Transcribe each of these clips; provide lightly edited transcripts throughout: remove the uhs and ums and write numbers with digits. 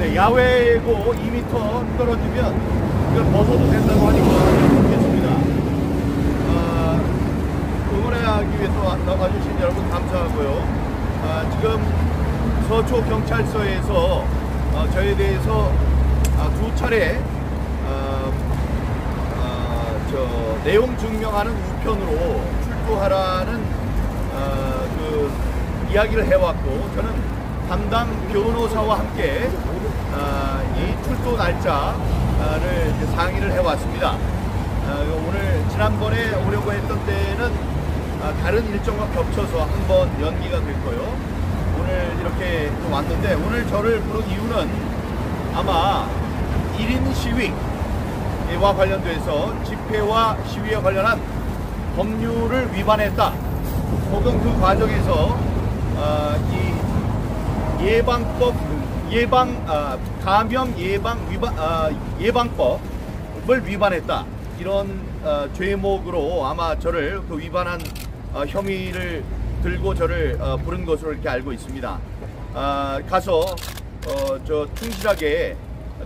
네, 야외고 2m 떨어지면 이걸 벗어도 된다고 하니까 좋겠습니다. 응원하기 위해서 나와주신 여러분 감사하고요. 지금 서초 경찰서에서 저에 대해서 두 차례 내용 증명하는 우편으로 출두하라는 그 이야기를 해왔고, 저는 담당 변호사와 함께 이 출두 날짜를 상의를 해왔습니다. 오늘 지난번에 오려고 했던 때는 다른 일정과 겹쳐서 한번 연기가 됐고요. 오늘 이렇게 왔는데, 오늘 저를 부른 이유는 아마 1인 시위와 관련돼서 집회와 시위에 관련한 법률을 위반했다, 혹은 그 과정에서 이 감염 예방법을 위반했다, 이런 죄목으로 아마 저를 그 위반한 혐의를 들고 저를 부른 것으로 이렇게 알고 있습니다. 가서 저 충실하게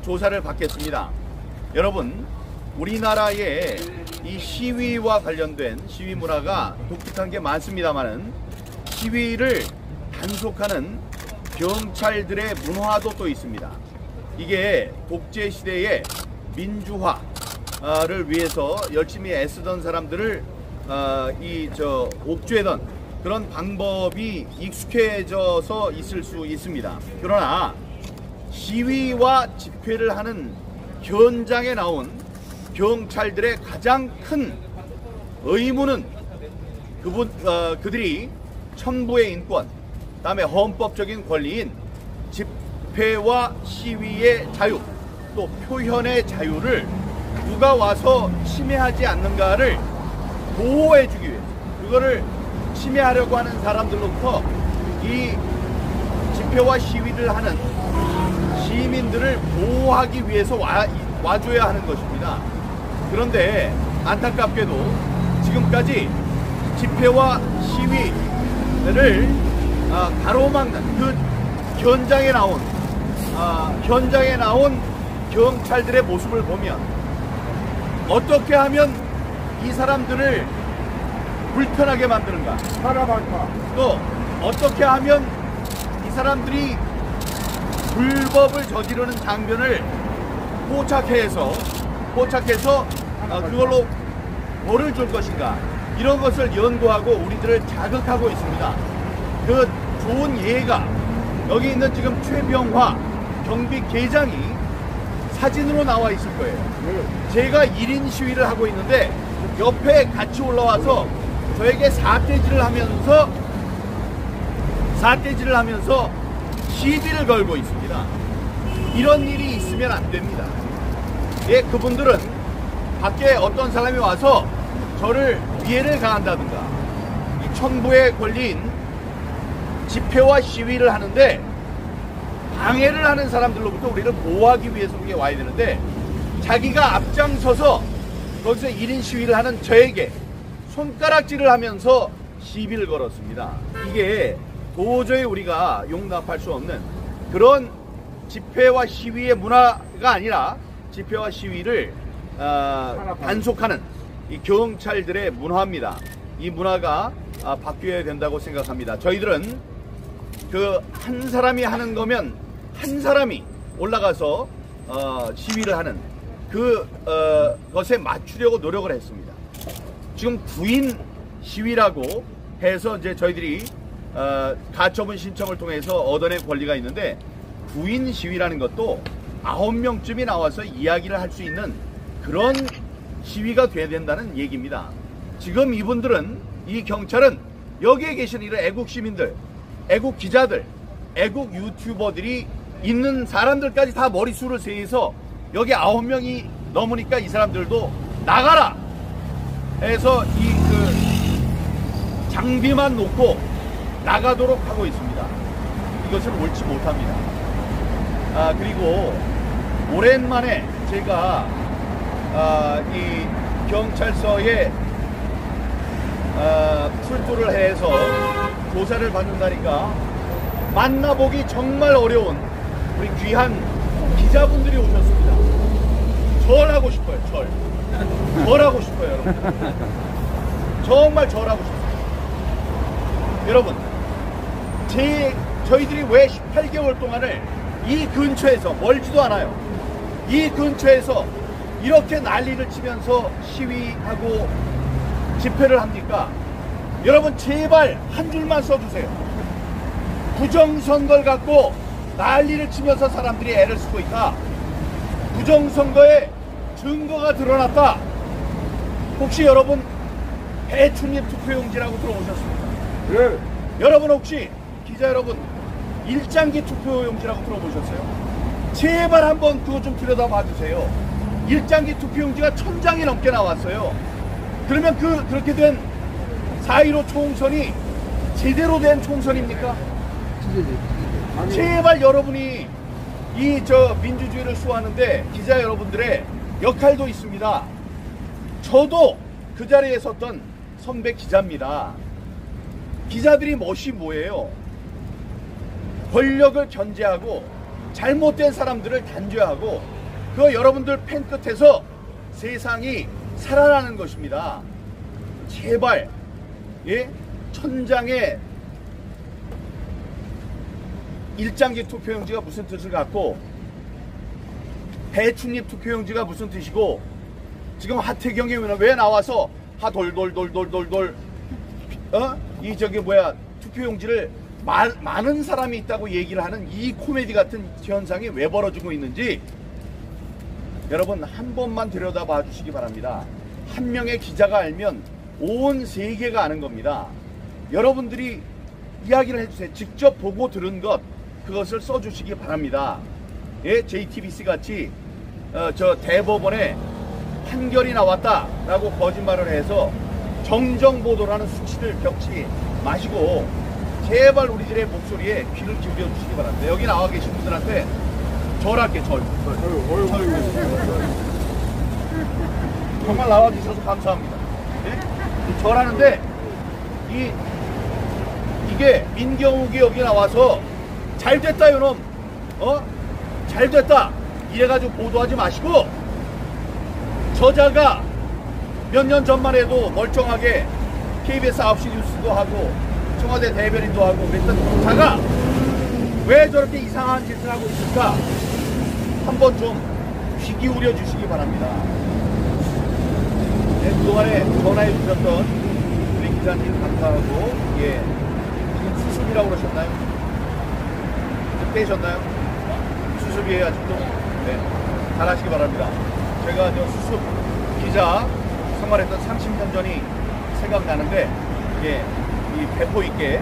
조사를 받겠습니다. 여러분, 우리나라의 이 시위와 관련된 시위 문화가 독특한 게 많습니다만은, 시위를 단속하는 경찰들의 문화도 또 있습니다. 이게 독재 시대의 민주화를 위해서 열심히 애쓰던 사람들을 옥죄던 그런 방법이 익숙해져서 있을 수 있습니다. 그러나 시위와 집회를 하는 현장에 나온 경찰들의 가장 큰 의무는 그들이 천부의 인권, 다음에 헌법적인 권리인 집회와 시위의 자유, 또 표현의 자유를 누가 와서 침해하지 않는가를 보호해주기 위해서, 그거를 침해하려고 하는 사람들로부터 이 집회와 시위를 하는 시민들을 보호하기 위해서 와줘야 하는 것입니다. 그런데 안타깝게도 지금까지 집회와 시위를 가로막는 그 현장에 나온 경찰들의 모습을 보면, 어떻게 하면 이 사람들을 불편하게 만드는가, 또 어떻게 하면 이 사람들이 불법을 저지르는 장면을 포착해서 그걸로 벌을 줄 것인가, 이런 것을 연구하고 우리들을 자극하고 있습니다. 그 좋은 예가 여기 있는 지금 최병화 경비계장이 사진으로 나와 있을 거예요. 제가 1인 시위를 하고 있는데 옆에 같이 올라와서 저에게 사태질을 하면서 시비를 걸고 있습니다. 이런 일이 있으면 안 됩니다. 예, 그분들은 밖에 어떤 사람이 와서 저를 위해를 가한다든가, 이 천부에 걸린 집회와 시위를 하는데 방해를 하는 사람들로부터 우리를 보호하기 위해서 그게 와야 되는데, 자기가 앞장서서 거기서 1인 시위를 하는 저에게 손가락질을 하면서 시비를 걸었습니다. 이게 도저히 우리가 용납할 수 없는 그런 집회와 시위의 문화가 아니라, 집회와 시위를 단속하는 이 경찰들의 문화입니다. 이 문화가 바뀌어야 된다고 생각합니다. 저희들은 그 한 사람이 하는 거면 한 사람이 올라가서 시위를 하는 것에 맞추려고 노력을 했습니다. 지금 구인 시위라고 해서 이제 저희들이 가처분 신청을 통해서 얻어낸 권리가 있는데, 구인 시위라는 것도 9명쯤이 나와서 이야기를 할 수 있는 그런 시위가 돼야 된다는 얘기입니다. 지금 이분들은, 이 경찰은 여기에 계시는 이런 애국 시민들, 애국 기자들, 애국 유튜버들이 있는 사람들까지 다 머릿수를 세해서 여기 9명이 넘으니까 이 사람들도 나가라 해서 장비만 놓고 나가도록 하고 있습니다. 이것은 옳지 못합니다. 그리고 오랜만에 제가 이 경찰서에 출두를 해서 조사를 받는다니까 만나보기 정말 어려운 우리 귀한 기자분들이 오셨습니다. 절하고 싶어요. 절하고 싶어요, 여러분. 정말 절하고 싶어요. 여러분, 저희들이 왜 18개월 동안을 이 근처에서, 멀지도 않아요, 이 근처에서 이렇게 난리를 치면서 시위하고 집회를 합니까? 여러분, 제발 한 줄만 써주세요. 부정선거를 갖고 난리를 치면서 사람들이 애를 쓰고 있다. 부정선거에 증거가 드러났다. 혹시 여러분 배추잎 투표용지라고 들어보셨습니까? 네. 여러분 혹시 기자 여러분 일장기 투표용지라고 들어보셨어요? 제발 한번 그거 좀 들여다 봐주세요. 일장기 투표용지가 1000장이 넘게 나왔어요. 그러면 그렇게 된 4.15 총선이 제대로 된 총선입니까? 제발 여러분이 민주주의를 수호하는데 기자 여러분들의 역할도 있습니다. 저도 그 자리에 섰던 선배 기자입니다. 기자들이 멋이 뭐예요? 권력을 견제하고 잘못된 사람들을 단죄하고 그 여러분들 펜 끝에서 세상이 살아나는 것입니다. 제발 1000장의 일장기 투표용지가 무슨 뜻을 갖고 배춧잎 투표용지가 무슨 뜻이고 지금 하태경이 왜 나와서 하돌돌돌돌돌돌 투표용지를 많은 사람이 있다고 얘기를 하는 이 코미디 같은 현상이 왜 벌어지고 있는지 여러분 한 번만 들여다봐 주시기 바랍니다. 한 명의 기자가 알면 온 세계가 아는 겁니다. 여러분들이 이야기를 해주세요. 직접 보고 들은 것 그것을 써주시기 바랍니다. JTBC 같이 저 대법원에 판결이 나왔다라고 거짓말을 해서 정정보도라는 수치를 겪지 마시고 제발 우리들의 목소리에 귀를 기울여 주시기 바랍니다. 여기 나와 계신 분들한테 절할게 절. 정말 나와주셔서 감사합니다. 절하는데 이게 민경욱이 여기 나와서 잘됐다 요놈 잘됐다 이래가지고 보도하지 마시고 저자가 몇 년 전만 해도 멀쩡하게 KBS 9시 뉴스도 하고 청와대 대변인도 하고 그랬던 자가 왜 저렇게 이상한 짓을 하고 있을까 한번 좀 귀 기울여 주시기 바랍니다. 그동안에 전화해 주셨던 우리 기자님 감사하고 지금 수습이라고 그러셨나요? 빼셨나요? 수습이에요 아직도? 네, 잘하시기 바랍니다. 제가 저 수습 기자 생활했던 30년 전이 생각나는데 이 배포 있게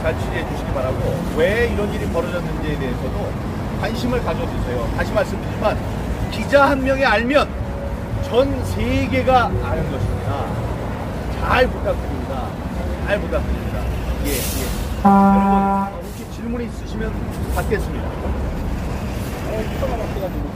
잘 취재해 주시기 바라고 왜 이런 일이 벌어졌는지에 대해서도 관심을 가져주세요. 다시 말씀드리지만 기자 한 명이 알면 전 세계가 아는 것입니다. 잘 부탁드립니다. 잘 부탁드립니다. 여러분 혹시 질문 있으시면 받겠습니다. 기사가 막혀가지고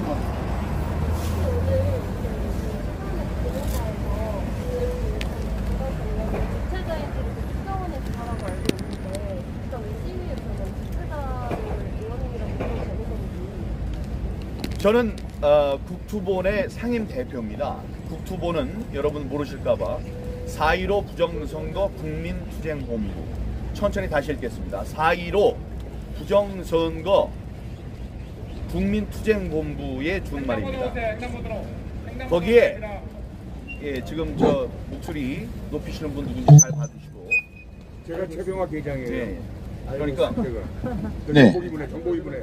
저는 국투본의 상임 대표입니다. 국투본은 여러분 모르실까봐 4.15 부정선거 국민투쟁본부 천천히 다시 읽겠습니다. 4.15 부정선거 국민투쟁본부의 준말입니다. 거기에 지금 저 목소리 높이시는 분 누군지 잘 봐주시고 제가 최병화 계장이에요. 그러니까 정보위분회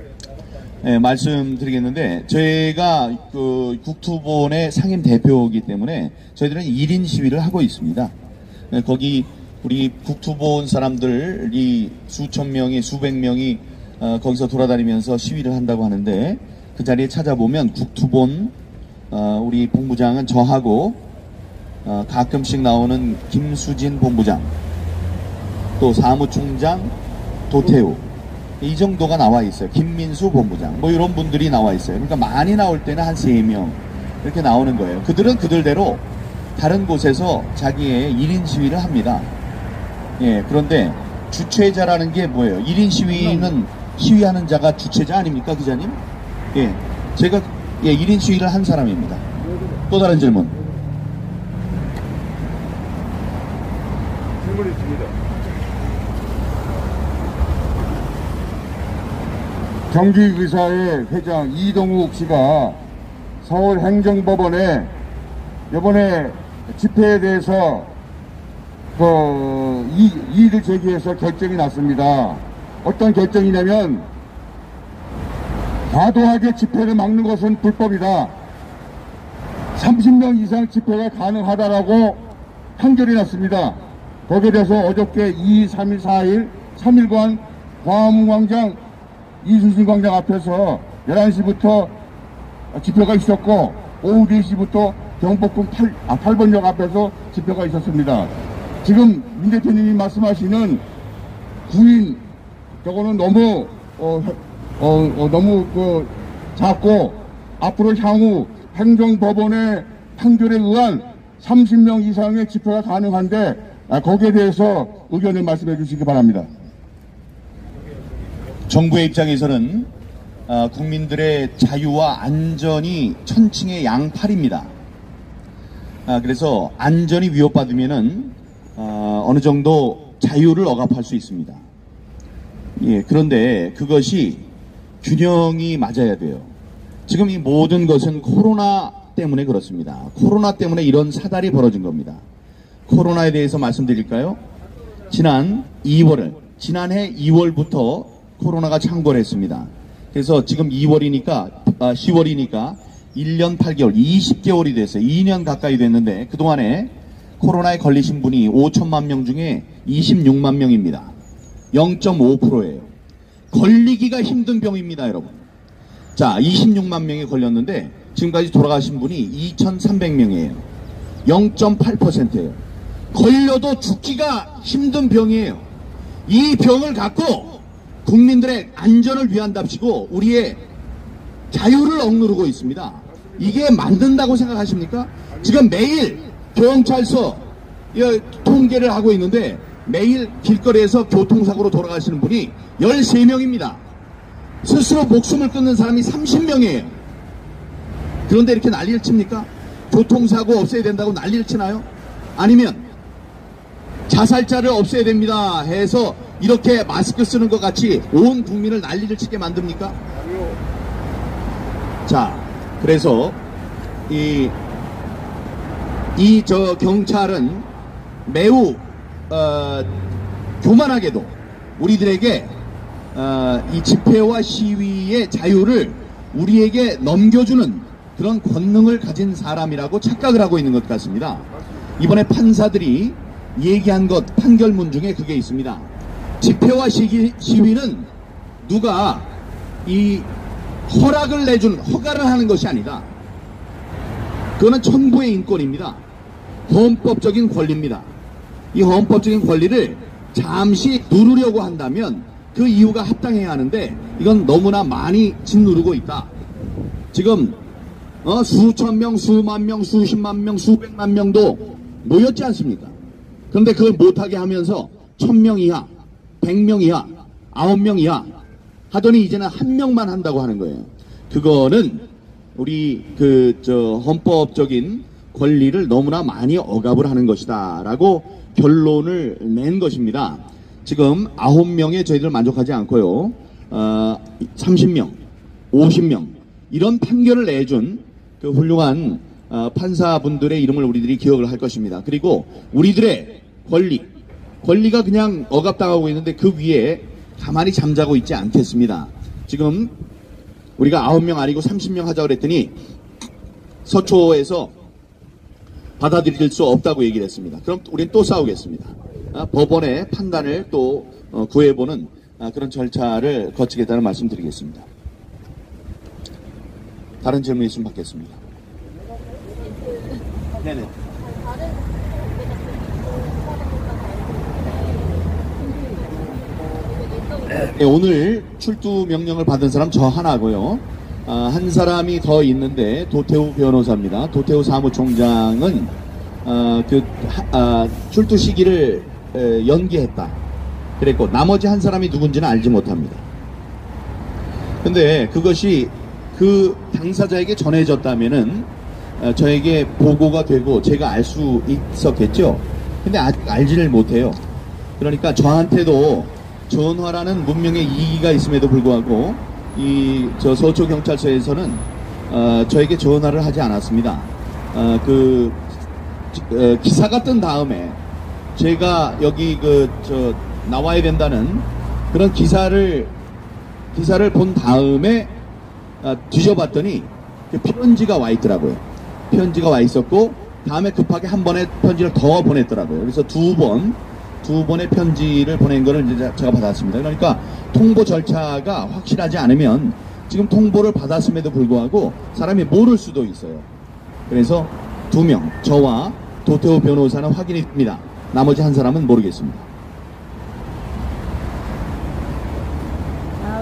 네, 말씀드리겠는데 저희가 그 국투본의 상임 대표이기 때문에 저희들은 1인 시위를 하고 있습니다. 거기 우리 국투본 사람들이 수천 명이 수백 명이 거기서 돌아다니면서 시위를 한다고 하는데 그 자리에 찾아보면 국투본 우리 본부장은 저하고 가끔씩 나오는 김수진 본부장 또 사무총장 도태우 이 정도가 나와 있어요. 김민수 본부장 뭐 이런 분들이 나와 있어요. 그러니까 많이 나올 때는 한 3명 이렇게 나오는 거예요. 그들은 그들대로 다른 곳에서 자기의 1인 시위를 합니다. 그런데 주최자라는 게 뭐예요? 1인 시위는 시위하는 자가 주최자 아닙니까 기자님? 제가 1인 시위를 한 사람입니다. 또 다른 질문. 질문 있습니다. 경기의사회 회장 이동욱 씨가 서울행정법원에 이번에 집회에 대해서 이의를 제기해서 결정이 났습니다. 어떤 결정이냐면 과도하게 집회를 막는 것은 불법이다. 30명 이상 집회가 가능하다라고 판결이 났습니다. 거기에 대해서 어저께 2, 3일, 4일, 3일간 광화문광장 이순신 광장 앞에서 11시부터 집회가 있었고 오후 4시부터 경복궁 8번역 앞에서 집회가 있었습니다. 지금 민 대표님이 말씀하시는 구인 저거는 너무 너무 작고 앞으로 향후 행정법원의 판결에 의한 30명 이상의 집회가 가능한데 거기에 대해서 의견을 말씀해 주시기 바랍니다. 정부의 입장에서는 국민들의 자유와 안전이 천칭의 양팔입니다. 그래서 안전이 위협받으면은 어느 정도 자유를 억압할 수 있습니다. 예, 그런데 그것이 균형이 맞아야 돼요. 지금 이 모든 것은 코로나 때문에 그렇습니다. 코로나 때문에 이런 사달이 벌어진 겁니다. 코로나에 대해서 말씀드릴까요? 지난해 2월부터 코로나가 창궐했습니다. 그래서 지금 10월이니까 1년 8개월, 20개월이 됐어요. 2년 가까이 됐는데 그동안에 코로나에 걸리신 분이 5천만 명 중에 26만 명입니다. 0.5%예요. 걸리기가 힘든 병입니다, 여러분. 자, 26만 명이 걸렸는데 지금까지 돌아가신 분이 2,300명이에요. 0.8%예요. 걸려도 죽기가 힘든 병이에요. 이 병을 갖고 국민들의 안전을 위한답시고 우리의 자유를 억누르고 있습니다. 이게 만든다고 생각하십니까? 지금 매일 경찰서 통계를 하고 있는데 매일 길거리에서 교통사고로 돌아가시는 분이 13명입니다. 스스로 목숨을 끊는 사람이 30명이에요. 그런데 이렇게 난리를 칩니까? 교통사고 없애야 된다고 난리를 치나요? 아니면 자살자를 없애야 됩니다 해서 이렇게 마스크 쓰는 것 같이 온 국민을 난리를 치게 만듭니까? 자, 그래서 경찰은 매우 교만하게도 우리들에게 이 집회와 시위의 자유를 우리에게 넘겨주는 그런 권능을 가진 사람이라고 착각을 하고 있는 것 같습니다. 이번에 판사들이 얘기한 것 판결문 중에 그게 있습니다. 집회와 시위는 누가 이 허락을 내준 허가를 하는 것이 아니다. 그거는 천부의 인권입니다. 헌법적인 권리입니다. 이 헌법적인 권리를 잠시 누르려고 한다면 그 이유가 합당해야 하는데 이건 너무나 많이 짓누르고 있다. 지금 수천 명, 수만 명, 수십만 명, 수백만 명도 모였지 않습니까? 그런데 그걸 못하게 하면서 1000명 이하, 100명 이하, 9명 이하 하더니 이제는 1명만 한다고 하는 거예요. 그거는 우리 헌법적인 권리를 너무나 많이 억압을 하는 것이다 라고 결론을 낸 것입니다. 지금 9명에 저희들 만족하지 않고요. 30명, 50명 이런 판결을 내준 그 훌륭한 판사분들의 이름을 우리들이 기억을 할 것입니다. 그리고 우리들의 권리가 그냥 억압당하고 있는데 그 위에 가만히 잠자고 있지 않겠습니다. 지금 우리가 9명 아니고 30명 하자고 그랬더니 서초에서 받아들일 수 없다고 얘기를 했습니다. 그럼 우린 또 싸우겠습니다. 법원의 판단을 또 구해보는 그런 절차를 거치겠다는 말씀 드리겠습니다. 다른 질문 있으면 받겠습니다. 네네. 네, 오늘 출두 명령을 받은 사람 저 하나고요. 한 사람이 더 있는데 도태우 변호사입니다. 도태우 사무총장은 출두 시기를 연기했다 그랬고 나머지 한 사람이 누군지는 알지 못합니다. 근데 그것이 그 당사자에게 전해졌다면은 저에게 보고가 되고 제가 알 수 있었겠죠. 근데 아직 알지를 못해요. 그러니까 저한테도 전화라는 문명의 이의가 있음에도 불구하고 저 서초 경찰서에서는 저에게 전화를 하지 않았습니다. 기사가 뜬 다음에 제가 여기 나와야 된다는 그런 기사를 본 다음에 뒤져봤더니 그 편지가 와 있더라고요. 편지가 와 있었고 다음에 급하게 한 번에 편지를 더 보냈더라고요. 그래서 두 번의 편지를 보낸 거를 이제 제가 받았습니다. 그러니까 통보 절차가 확실하지 않으면 지금 통보를 받았음에도 불구하고 사람이 모를 수도 있어요. 그래서 2명, 저와 도태우 변호사는 확인이 됩니다. 나머지 한 사람은 모르겠습니다.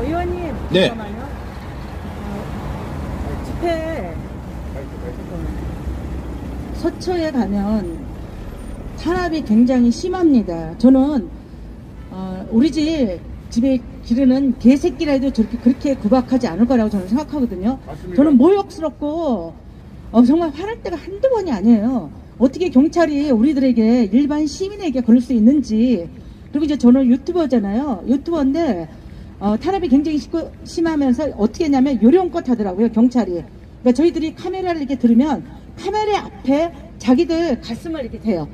의원님, 네. 잠깐만요. 집회 서초에 가면 탄압이 굉장히 심합니다. 저는 우리 집에 기르는 개새끼라 해도 그렇게 구박하지 않을 거라고 저는 생각하거든요. 맞습니다. 저는 모욕스럽고 정말 화날 때가 한두 번이 아니에요. 어떻게 경찰이 우리들에게 일반 시민에게 걸릴 수 있는지. 그리고 이제 저는 유튜버잖아요. 유튜버인데 탄압이 굉장히 심하면서 어떻게 했냐면 요령껏 하더라고요, 경찰이. 그러니까 저희들이 카메라를 이렇게 들으면 카메라 앞에 자기들 가슴을 이렇게 대요.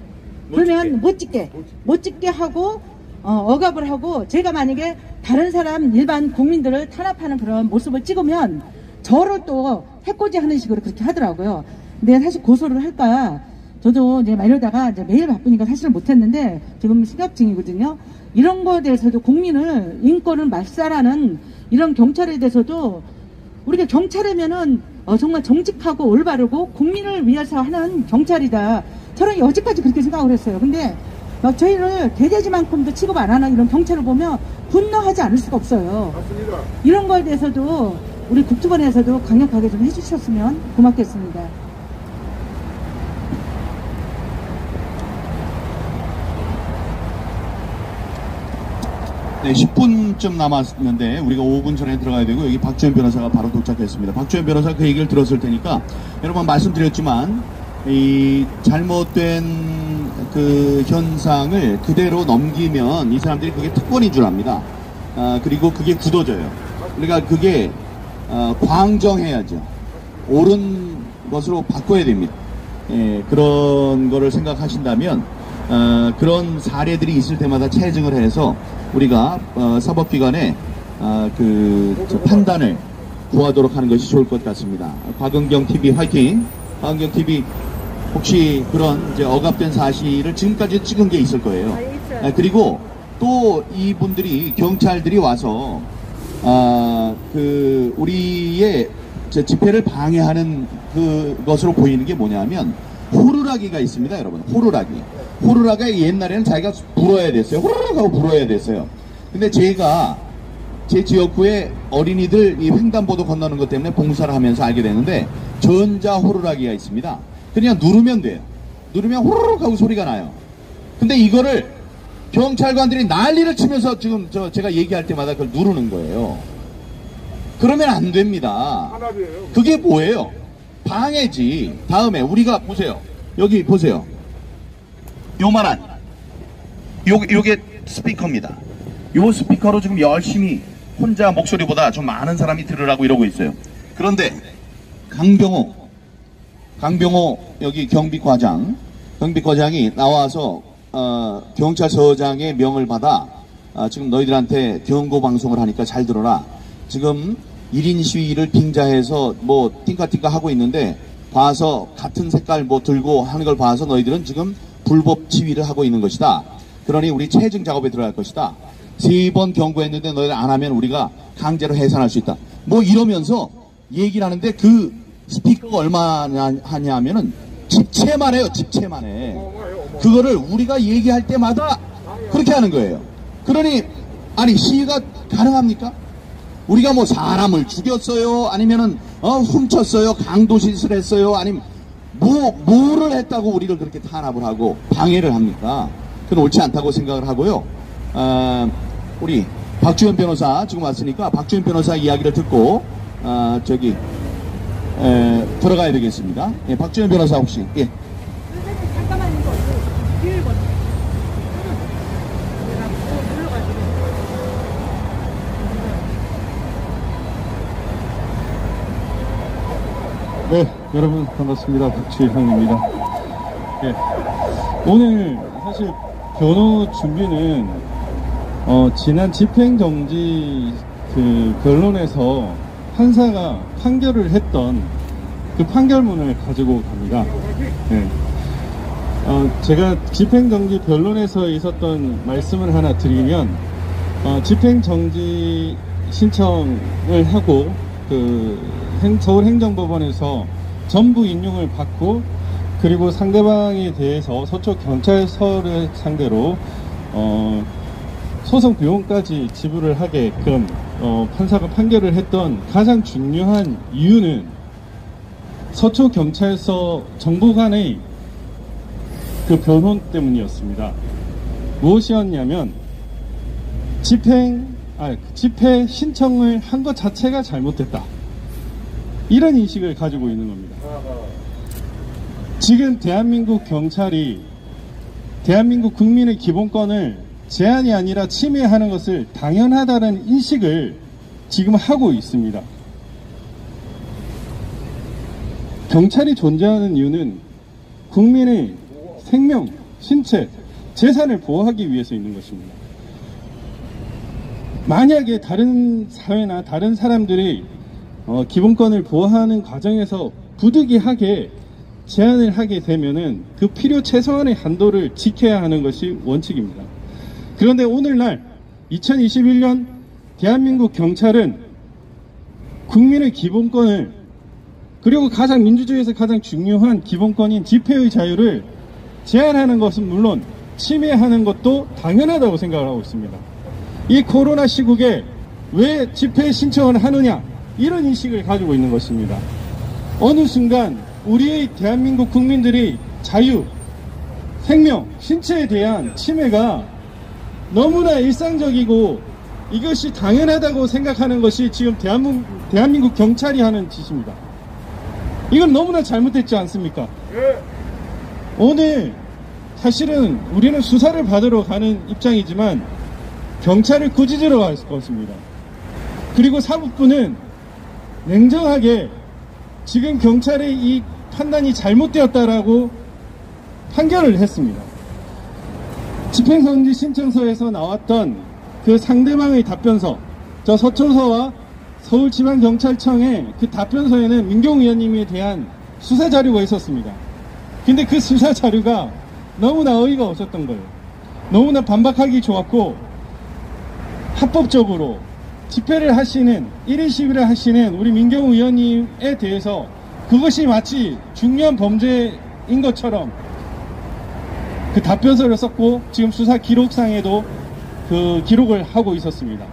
그러면 못 찍게 하고 억압을 하고, 제가 만약에 다른 사람 일반 국민들을 탄압하는 그런 모습을 찍으면 저를 또 해코지하는 식으로 그렇게 하더라고요. 근데 사실 고소를 할까 저도 이제 이러다가 이제 매일 바쁘니까 사실은 못했는데 지금 시각 중이거든요. 이런 거에 대해서도 국민을 인권을 말살하는 이런 경찰에 대해서도 우리가 경찰이면은 정말 정직하고 올바르고 국민을 위해서 하는 경찰이다. 저는 여지까지 그렇게 생각을 했어요. 근데 막 저희를 개돼지만큼도 취급 안 하는 이런 경찰을 보면 분노하지 않을 수가 없어요. 맞습니다. 이런 거에 대해서도 우리 국토본에서도 강력하게 좀 해주셨으면 고맙겠습니다. 네, 10분쯤 남았는데 우리가 5분 전에 들어가야 되고 여기 박주현 변호사가 바로 도착했습니다. 박주현 변호사 그 얘기를 들었을 테니까 여러분 말씀드렸지만 이 잘못된 그 현상을 그대로 넘기면 이 사람들이 그게 특권인 줄 압니다. 그리고 그게 굳어져요. 그러니까 그게 광정해야죠. 옳은 것으로 바꿔야 됩니다. 예, 그런 거를 생각하신다면 그런 사례들이 있을 때마다 체증을 해서 우리가 사법기관의 판단을 구하도록 하는 것이 좋을 것 같습니다. 곽은경 TV 화이팅! 곽은경 TV 혹시 그런 이제 억압된 사실을 지금까지 찍은 게 있을 거예요. 그리고 또 이분들이 경찰들이 와서 우리의 집회를 방해하는 그것으로 보이는 게 뭐냐면 호루라기가 있습니다, 여러분. 호루라기가 옛날에는 자기가 불어야 됐어요. 호루라기 하고 불어야 됐어요. 근데 제가 제 지역구에 어린이들 이 횡단보도 건너는 것 때문에 봉사를 하면서 알게 되는데 전자 호루라기가 있습니다. 그냥 누르면 돼요. 누르면 호루룩 하고 소리가 나요. 근데 이거를 경찰관들이 난리를 치면서 지금 제가 얘기할 때마다 그걸 누르는 거예요. 그러면 안 됩니다. 그게 뭐예요? 방해지. 다음에 우리가 보세요. 여기 보세요. 요만한 요게 스피커입니다. 요 스피커로 지금 열심히 혼자 목소리보다 좀 많은 사람이 들으라고 이러고 있어요. 그런데 강병호 여기 경비과장이 나와서 경찰서장의 명을 받아 지금 너희들한테 경고 방송을 하니까 잘 들어라. 지금 1인 시위를 빙자해서 뭐 띵까띵까 하고 있는데 봐서 같은 색깔 뭐 들고 하는 걸 봐서 너희들은 지금 불법 시위를 하고 있는 것이다. 그러니 우리 체증 작업에 들어갈 것이다. 3번 경고했는데 너희들 안 하면 우리가 강제로 해산할 수 있다. 뭐 이러면서 얘기를 하는데 그 스피커가 얼마나 하냐면은 집채만 해요. 집채만 해. 그거를 우리가 얘기할 때마다 그렇게 하는 거예요. 그러니 아니 시위가 가능합니까? 우리가 뭐 사람을 죽였어요? 아니면은 훔쳤어요? 강도짓을 했어요? 아니면 뭐를 했다고 우리를 그렇게 탄압을 하고 방해를 합니까? 그건 옳지 않다고 생각을 하고요. 우리 박주현 변호사 지금 왔으니까 박주현 변호사 이야기를 듣고 들어가야 되겠습니다. 예, 박지원 변호사 혹시. 예. 잠깐만 이거 길 건너. 네, 여러분 반갑습니다. 박지현입니다. 예, 오늘 사실 변호 준비는 지난 집행정지 그 변론에서 판사가 판결을 했던 그 판결문을 가지고 갑니다. 예. 제가 집행정지 변론에서 있었던 말씀을 하나 드리면, 집행정지 신청을 하고 서울행정법원에서 전부 인용을 받고, 그리고 상대방에 대해서 서초경찰서를 상대로 소송 비용까지 지불을 하게끔 판사가 판결을 했던 가장 중요한 이유는 서초경찰서 정보관의 그 변론 때문이었습니다. 무엇이었냐면 집회 신청을 한 것 자체가 잘못됐다, 이런 인식을 가지고 있는 겁니다. 지금 대한민국 경찰이 대한민국 국민의 기본권을 제한이 아니라 침해하는 것을 당연하다는 인식을 지금 하고 있습니다. 경찰이 존재하는 이유는 국민의 생명, 신체, 재산을 보호하기 위해서 있는 것입니다. 만약에 다른 사회나 다른 사람들이 기본권을 보호하는 과정에서 부득이하게 제한을 하게 되면은 그 필요 최소한의 한도를 지켜야 하는 것이 원칙입니다. 그런데 오늘날 2021년 대한민국 경찰은 국민의 기본권을, 그리고 가장 민주주의에서 가장 중요한 기본권인 집회의 자유를 제한하는 것은 물론 침해하는 것도 당연하다고 생각을 하고 있습니다. 이 코로나 시국에 왜 집회 신청을 하느냐, 이런 인식을 가지고 있는 것입니다. 어느 순간 우리의 대한민국 국민들의 자유, 생명, 신체에 대한 침해가 너무나 일상적이고 이것이 당연하다고 생각하는 것이 지금 대한민국 경찰이 하는 짓입니다. 이건 너무나 잘못됐지 않습니까? 오늘 사실은 우리는 수사를 받으러 가는 입장이지만 경찰을 꾸짖으러 갈 것입니다. 그리고 사법부는 냉정하게 지금 경찰의 이 판단이 잘못되었다라고 판결을 했습니다. 집행정지 신청서에서 나왔던 그 상대방의 답변서, 저 서초서와 서울지방경찰청의 그 답변서에는 민경우 의원님에 대한 수사 자료가 있었습니다. 근데 그 수사 자료가 너무나 어이가 없었던 거예요. 너무나 반박하기 좋았고, 합법적으로 집회를 하시는, 1인 시위를 하시는 우리 민경우 의원님에 대해서 그것이 마치 중요한 범죄인 것처럼 그 답변서를 썼고, 지금 수사 기록상에도 그 기록을 하고 있었습니다.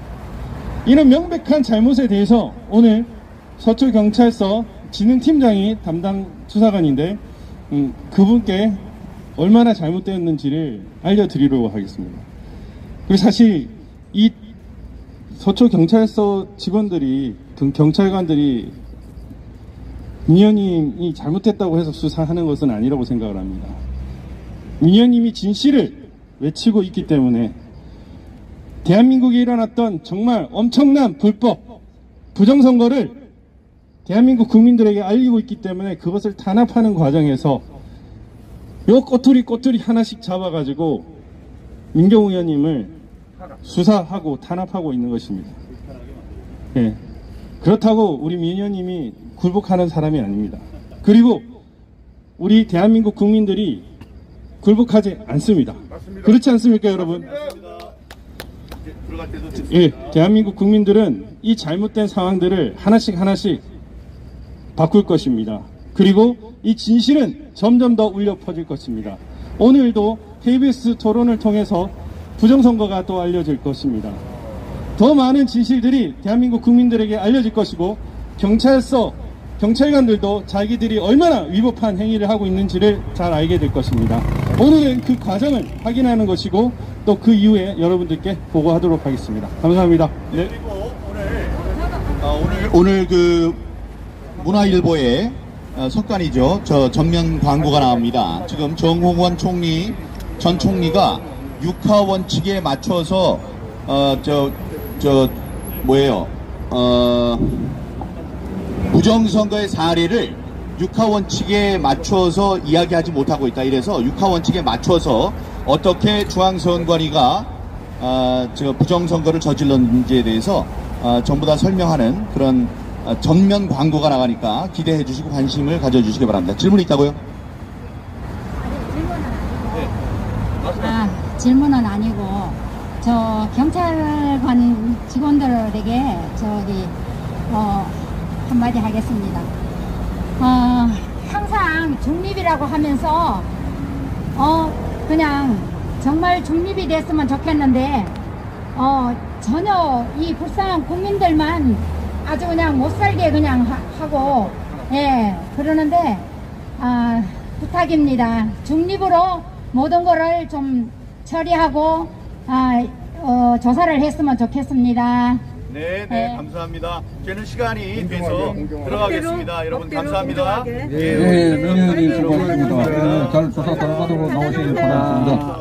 이런 명백한 잘못에 대해서 오늘 서초경찰서 진흥팀장이 담당 수사관인데 그분께 얼마나 잘못되었는지를 알려드리려고 하겠습니다. 그리고 사실 이 서초경찰서 직원들이, 경찰관들이 민 의원님이 잘못했다고 해서 수사하는 것은 아니라고 생각을 합니다. 민 의원님이 진실을 외치고 있기 때문에 대한민국에 일어났던 정말 엄청난 불법, 부정선거를 대한민국 국민들에게 알리고 있기 때문에 그것을 탄압하는 과정에서 요 꼬투리 하나씩 잡아가지고 민경우 의원님을 수사하고 탄압하고 있는 것입니다. 예. 그렇다고 우리 민 의원님이 굴복하는 사람이 아닙니다. 그리고 우리 대한민국 국민들이 굴복하지 않습니다. 맞습니다. 그렇지 않습니까, 여러분? 예, 대한민국 국민들은 이 잘못된 상황들을 하나씩 바꿀 것입니다. 그리고 이 진실은 점점 더 울려 퍼질 것입니다. 오늘도 KBS 토론을 통해서 부정선거가 또 알려질 것입니다. 더 많은 진실들이 대한민국 국민들에게 알려질 것이고, 경찰관들도 자기들이 얼마나 위법한 행위를 하고 있는지를 잘 알게 될 것입니다. 오늘은 그 과정을 확인하는 것이고, 또 그 이후에 여러분들께 보고하도록 하겠습니다. 감사합니다. 네. 그리고 오늘 오늘 그 문화일보에 석간이죠. 저 전면 광고가 나옵니다. 지금 정홍원 총리 전 총리가 육하 원칙에 맞춰서 부정선거의 사례를 육하 원칙에 맞춰서 이야기하지 못하고 있다. 이래서 육하 원칙에 맞춰서 어떻게 중앙선관위가 부정선거를 저질렀는지에 대해서 전부 다 설명하는 그런 전면 광고가 나가니까 기대해 주시고 관심을 가져주시기 바랍니다. 질문 있다고요? 질문은 아니고 저 경찰관 직원들에게 한마디 하겠습니다. 항상 중립이라고 하면서 그냥 정말 중립이 됐으면 좋겠는데 전혀 이 불쌍한 국민들만 아주 그냥 못살게 그냥 하고 그러는데 부탁입니다. 중립으로 모든 거를 좀 처리하고 조사를 했으면 좋겠습니다. 네, 감사합니다. 저는 시간이 돼서 들어가겠습니다. 여러분 감사합니다. 네, 명예회의 수고하셨습니다. 잘 조사 결과로 나오시길 바랍니다.